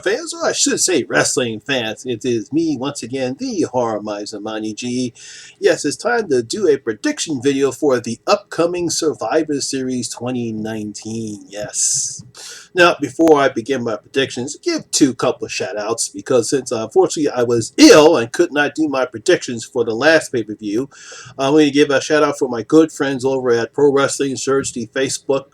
fans, or I should say wrestling fans. It is me once again, the Horror Miser Monty G. Yes, it's time to do a prediction video for the upcoming Survivor Series 2019. Yes. Now, before I begin my predictions, give couple of shout outs because since unfortunately I was ill and could not do my predictions for the last pay-per-view, I'm going to give a shout out for my good friends over at Pro Wrestling Surg, the Facebook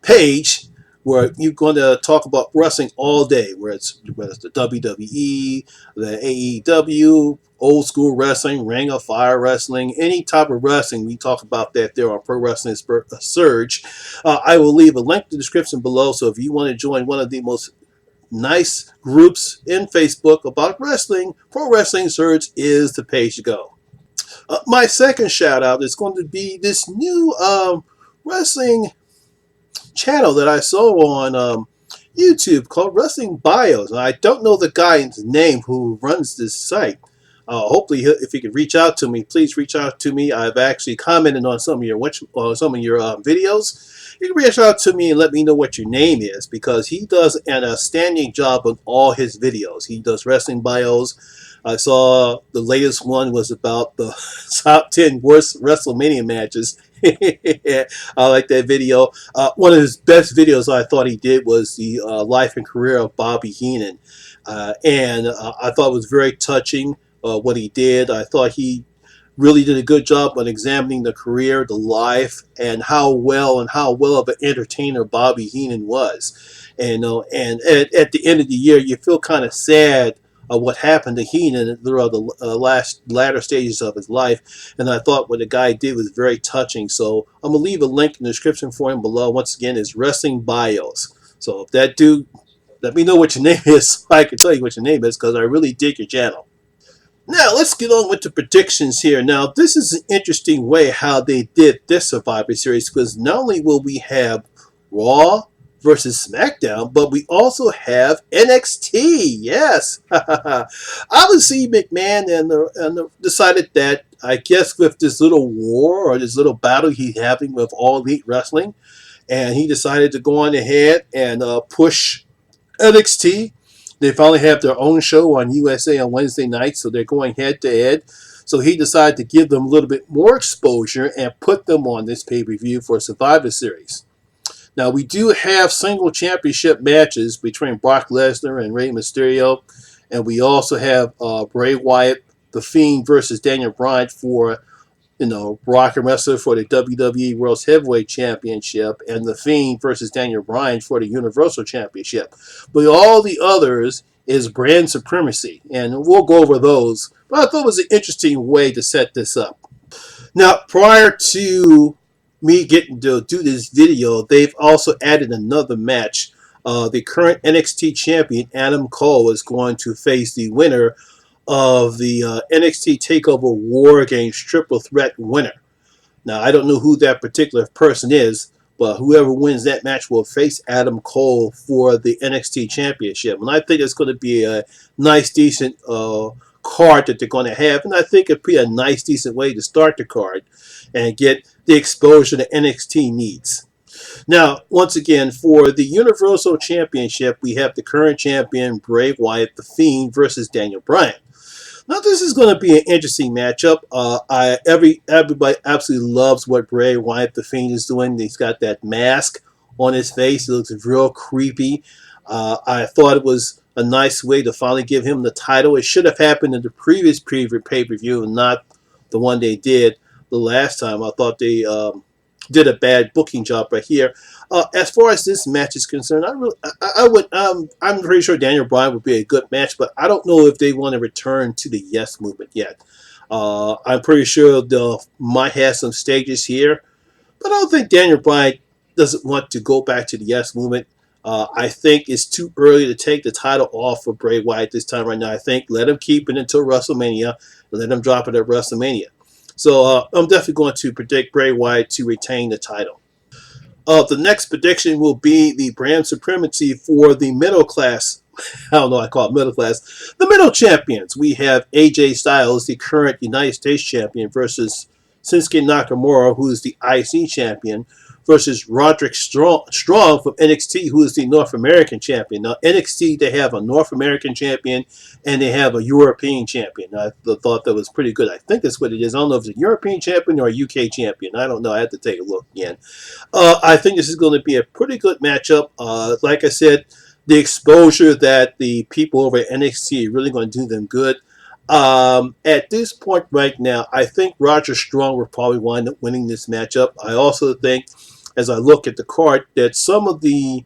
page, where you're going to talk about wrestling all day, whether it's the WWE, the AEW, old school wrestling, Ring of Fire wrestling, any type of wrestling. We talk about that there on Pro Wrestling Surge. I will leave a link in the description below, so if you want to join one of the most nice groups in Facebook about wrestling, Pro Wrestling Surge is the page to go. My second shout out is going to be this new wrestling channel that I saw on YouTube called Wrestling Bios. And I don't know the guy's name who runs this site. Hopefully, if you could reach out to me, please reach out to me. I've actually commented on some of your videos. You can reach out to me and let me know what your name is, because he does an outstanding job on all his videos. He does Wrestling Bios. I saw the latest one was about the top 10 worst WrestleMania matches. I like that video. One of his best videos I thought he did was the life and career of Bobby Heenan. And I thought it was very touching what he did. I thought he really did a good job on examining the career, the life, and how well of an entertainer Bobby Heenan was. And at the end of the year, you feel kind of sad what happened to Heenan throughout the latter stages of his life. And I thought what the guy did was very touching. So I'm going to leave a link in the description for him below. Once again, it's Wrestling Bios. So if that dude, let me know what your name is so I can tell you what your name is, because I really dig your channel. Now, let's get on with the predictions here. Now, this is an interesting way how they did this Survivor Series, because not only will we have Raw versus Smackdown, but we also have NXT. Yes. Obviously, McMahon and decided that, I guess, with this little war or this little battle he's having with All Elite Wrestling, and he decided to go on ahead and push NXT. They finally have their own show on USA on Wednesday nights, so they're going head to head. So he decided to give them a little bit more exposure and put them on this pay-per-view for Survivor Series. Now, we do have single championship matches between Brock Lesnar and Rey Mysterio. And we also have Bray Wyatt, The Fiend versus Daniel Bryan for, Brock and Wrestler for the WWE World Heavyweight Championship, and The Fiend versus Daniel Bryan for the Universal Championship. But all the others is brand supremacy, and we'll go over those. But I thought it was an interesting way to set this up. Now, prior to me getting to do this video, they've also added another match. The current NXT champion, Adam Cole, is going to face the winner of the NXT Takeover War Games Triple Threat winner. Now, I don't know who that particular person is, but whoever wins that match will face Adam Cole for the NXT Championship. And I think it's going to be a nice, decent card that they're going to have. And I think it'd be a nice, decent way to start the card and get the exposure that NXT needs. Now, once again, for the Universal Championship, we have the current champion, Bray Wyatt, The Fiend, versus Daniel Bryan. Now, this is going to be an interesting matchup. Everybody absolutely loves what Bray Wyatt, The Fiend, is doing. He's got that mask on his face. It looks real creepy. I thought it was a nice way to finally give him the title. It should have happened in the previous pay-per-view and not the one they did the last time. I thought they did a bad booking job right here. As far as this match is concerned, I'm pretty sure Daniel Bryan would be a good match, but I don't know if they want to return to the Yes Movement yet. I'm pretty sure they might have some stages here, but I don't think Daniel Bryan doesn't want to go back to the Yes Movement. I think it's too early to take the title off for Bray Wyatt this time right now. I think let him keep it until WrestleMania, and let him drop it at WrestleMania. So I'm definitely going to predict Bray Wyatt to retain the title. The next prediction will be the brand supremacy for the middle class. I don't know, I call it middle class. The middle champions. We have AJ Styles, the current United States champion, versus Shinsuke Nakamura, who is the IC champion, versus Roderick Strong from NXT, who is the North American champion. Now, NXT, they have a North American champion and they have a European champion. I thought that was pretty good. I think that's what it is. I don't know if it's a European champion or a UK champion. I don't know. I have to take a look again. I think this is going to be a pretty good matchup. Like I said, the exposure that the people over at NXT are really going to do them good. At this point right now, I think Roger Strong will probably wind up winning this matchup. I also think, as I look at the card, that some of the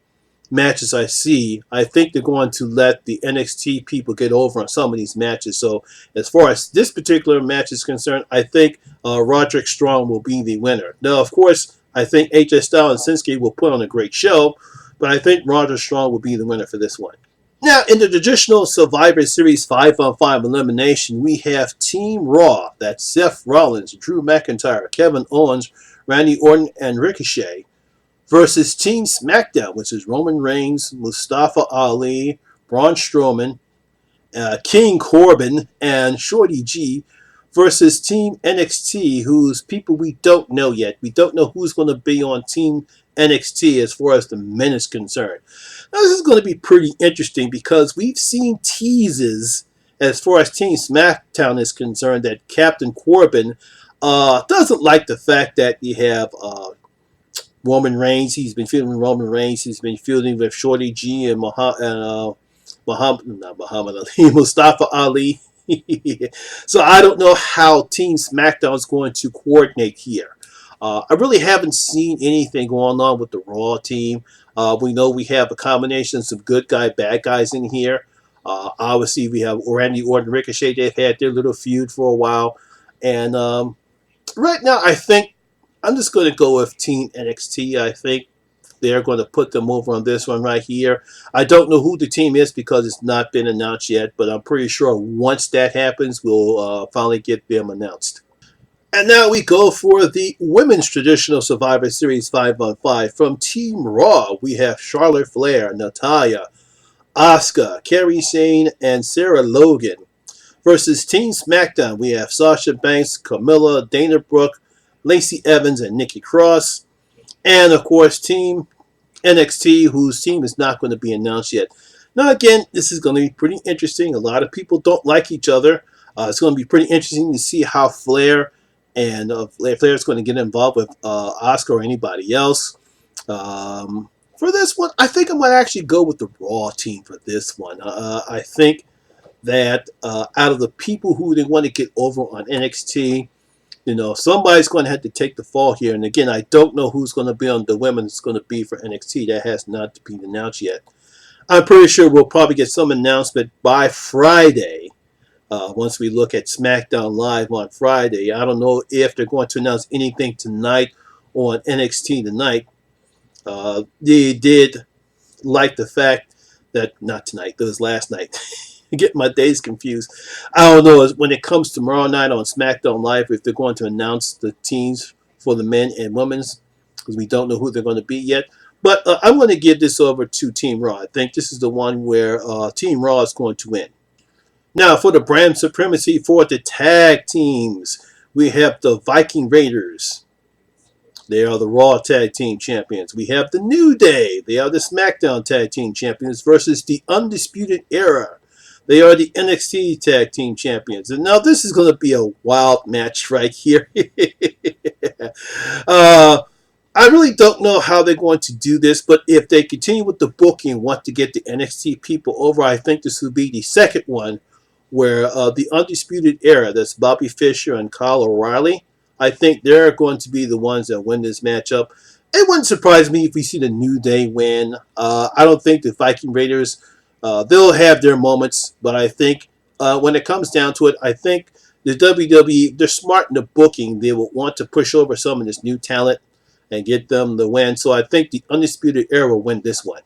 matches I see, I think they're going to let the NXT people get over on some of these matches. So as far as this particular match is concerned, I think Roderick Strong will be the winner. Now, of course, I think AJ Styles and Shinsuke will put on a great show, but I think Roderick Strong will be the winner for this one. Now, in the traditional Survivor Series 5-on-5 elimination, we have Team Raw. That's Seth Rollins, Drew McIntyre, Kevin Owens, Randy Orton, and Ricochet, versus Team Smackdown, which is Roman Reigns, Mustafa Ali, Braun Strowman, King Corbin, and Shorty G, versus Team NXT, whose people we don't know yet. We don't know who's going to be on Team NXT as far as the men is concerned. Now, this is going to be pretty interesting because we've seen teases as far as Team SmackDown is concerned that Captain Corbin doesn't like the fact that you have Roman Reigns. He's been feuding with Roman Reigns. He's been feuding with Shorty G and Mustafa Ali. So I don't know how Team SmackDown is going to coordinate here. I really haven't seen anything going on with the Raw team. We know we have a combination of some good guy, bad guys in here. Obviously, we have Randy Orton, Ricochet. They've had their little feud for a while. And right now, I think I'm just going to go with Team NXT. I think they're going to put them over on this one right here. I don't know who the team is because it's not been announced yet, but I'm pretty sure once that happens, we'll finally get them announced. And now we go for the Women's Traditional Survivor Series 5-on-5. From Team Raw, we have Charlotte Flair, Natalya, Asuka, Kairi Sane, and Sarah Logan. Versus Team SmackDown, we have Sasha Banks, Camilla, Dana Brooke, Lacey Evans, and Nikki Cross. And, of course, Team NXT, whose team is not going to be announced yet. Now, again, this is going to be pretty interesting. A lot of people don't like each other. It's going to be pretty interesting to see how Flair and Flair's going to get involved with Asuka or anybody else. For this one, I think I'm going to actually go with the Raw team for this one. I think that out of the people who they want to get over on NXT, somebody's going to have to take the fall here. And again, I don't know who's going to be on the women. It's going to be for NXT. That has not been announced yet. I'm pretty sure we'll probably get some announcement by Friday. Once we look at SmackDown Live on Friday. I don't know if they're going to announce anything tonight on NXT tonight. They did like the fact that, not tonight, it was last night. I get my days confused. I don't know when it comes tomorrow night on SmackDown Live if they're going to announce the teams for the men and women's, because we don't know who they're going to be yet. But I'm going to give this over to Team Raw. I think this is the one where Team Raw is going to win. Now, for the brand supremacy for the tag teams, we have the Viking Raiders. They are the Raw Tag Team Champions. We have the New Day. They are the SmackDown Tag Team Champions versus the Undisputed Era. They are the NXT Tag Team Champions. And now this is going to be a wild match right here. I really don't know how they're going to do this, but if they continue with the booking and want to get the NXT people over, I think this will be the second one where the Undisputed Era, that's Bobby Fischer and Kyle O'Reilly, I think they're going to be the ones that win this matchup. It wouldn't surprise me if we see the New Day win. I don't think the Viking Raiders, they'll have their moments, but I think when it comes down to it, I think the WWE, they're smart in the booking. They will want to push over some of this new talent and get them the win. So I think the Undisputed Era will win this one.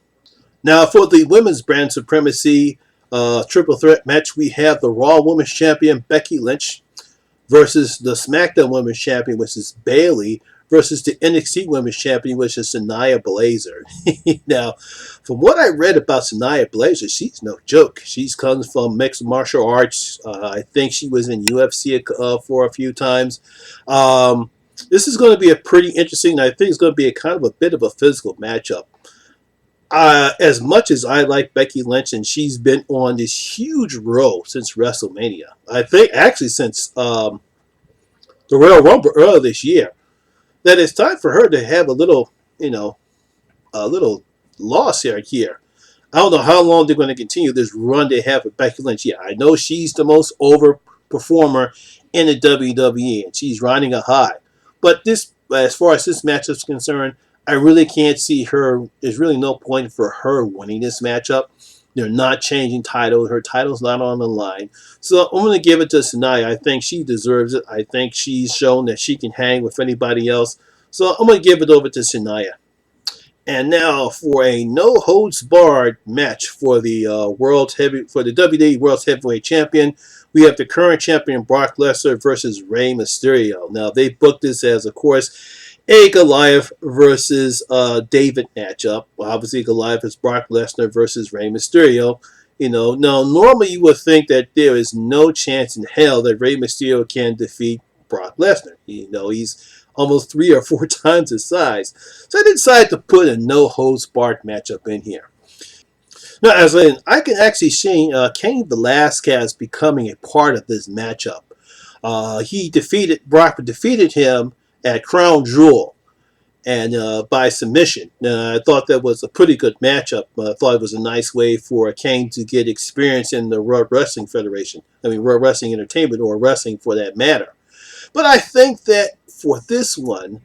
Now, for the women's brand supremacy triple threat match, we have the Raw Women's Champion Becky Lynch versus the SmackDown Women's Champion, which is Bayley, versus the NXT Women's Champion, which is Shania Baszler. Now, from what I read about Shania Baszler, she's no joke. She comes from mixed martial arts. I think she was in UFC for a few times. This is going to be a pretty interesting. I think it's going to be a kind of a bit of a physical matchup. As much as I like Becky Lynch, and she's been on this huge roll since WrestleMania. I think actually since the Royal Rumble earlier this year, that it's time for her to have a little, a little loss here. I don't know how long they're going to continue this run they have with Becky Lynch. Yeah, I know she's the most over performer in the WWE, and she's riding a high. But this, as far as this matchup is concerned, I really can't see her. There's really no point for her winning this matchup. They're not changing titles. Her title's not on the line. So I'm going to give it to Sanaya. I think she deserves it. I think she's shown that she can hang with anybody else. So I'm going to give it over to Sanaya. And now for a no holds barred match for the WWE World Heavyweight Champion, we have the current champion Brock Lesnar versus Rey Mysterio. Now they booked this as, of course, a Goliath versus David matchup. Well, obviously Goliath is Brock Lesnar versus Rey Mysterio. Now normally you would think that there is no chance in hell that Rey Mysterio can defeat Brock Lesnar. He's almost 3 or 4 times his size. So I decided to put a no-holds-barred matchup in here. Now, as I can actually see Cain Velasquez becoming a part of this matchup. Brock defeated him at Crown Jewel and by submission. I thought that was a pretty good matchup. I thought it was a nice way for Cain to get experience in the World Wrestling Federation. World Wrestling Entertainment, or wrestling for that matter. But I think that for this one,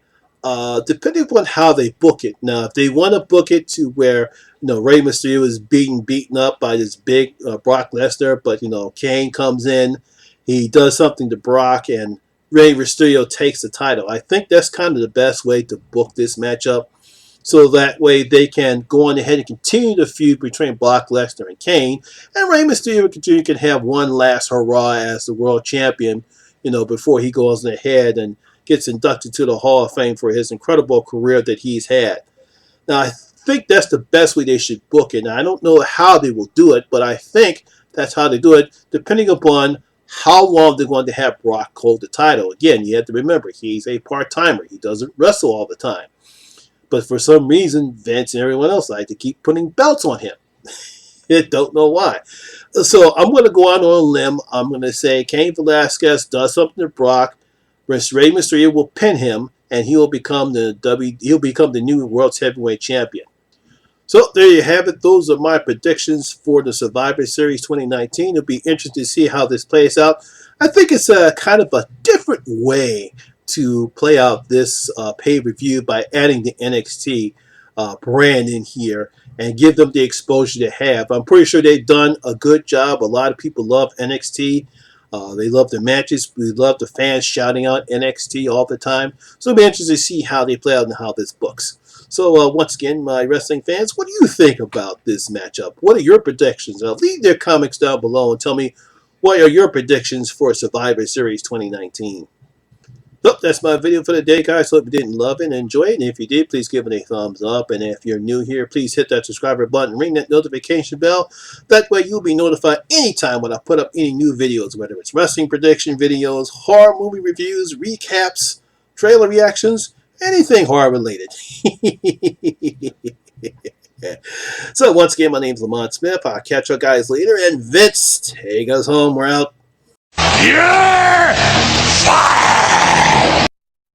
depending upon how they book it. Now, if they want to book it to where Rey Mysterio is beaten up by this big Brock Lesnar, but Kane comes in, he does something to Brock, and Rey Mysterio takes the title. I think that's kind of the best way to book this matchup, so that way they can go on ahead and continue the feud between Brock Lesnar and Kane, and Rey Mysterio can have one last hurrah as the world champion, before he goes ahead and gets inducted to the Hall of Fame for his incredible career that he's had. Now, I think that's the best way they should book it. Now, I don't know how they will do it, but I think that's how they do it, depending upon how long they're going to have Brock hold the title. Again, you have to remember, he's a part-timer. He doesn't wrestle all the time. But for some reason, Vince and everyone else like to keep putting belts on him. I don't know why. So I'm going to go out on a limb. I'm going to say Cain Velasquez does something to Brock. Rey Mysterio will pin him, and he'll become the new World Heavyweight Champion. So there you have it. Those are my predictions for the Survivor Series 2019. It'll be interesting to see how this plays out. I think it's a kind of a different way to play out this pay-per-view by adding the NXT brand in here and give them the exposure they have. I'm pretty sure they've done a good job. A lot of people love NXT. They love the matches. We love the fans shouting out NXT all the time. So it'll be interesting to see how they play out and how this books. So once again, my wrestling fans, what do you think about this matchup? What are your predictions? Leave their comments down below and tell me what are your predictions for Survivor Series 2019. So that's my video for the day, guys. Hope you didn't love it and enjoy it. And if you did, please give it a thumbs up. And if you're new here, please hit that subscriber button, ring that notification bell. That way you'll be notified anytime when I put up any new videos, whether it's wrestling prediction videos, horror movie reviews, recaps, trailer reactions, anything horror related. So once again, my name's Lamont Smith. I'll catch you guys later. And Vince, take us home. We're out. Yeah!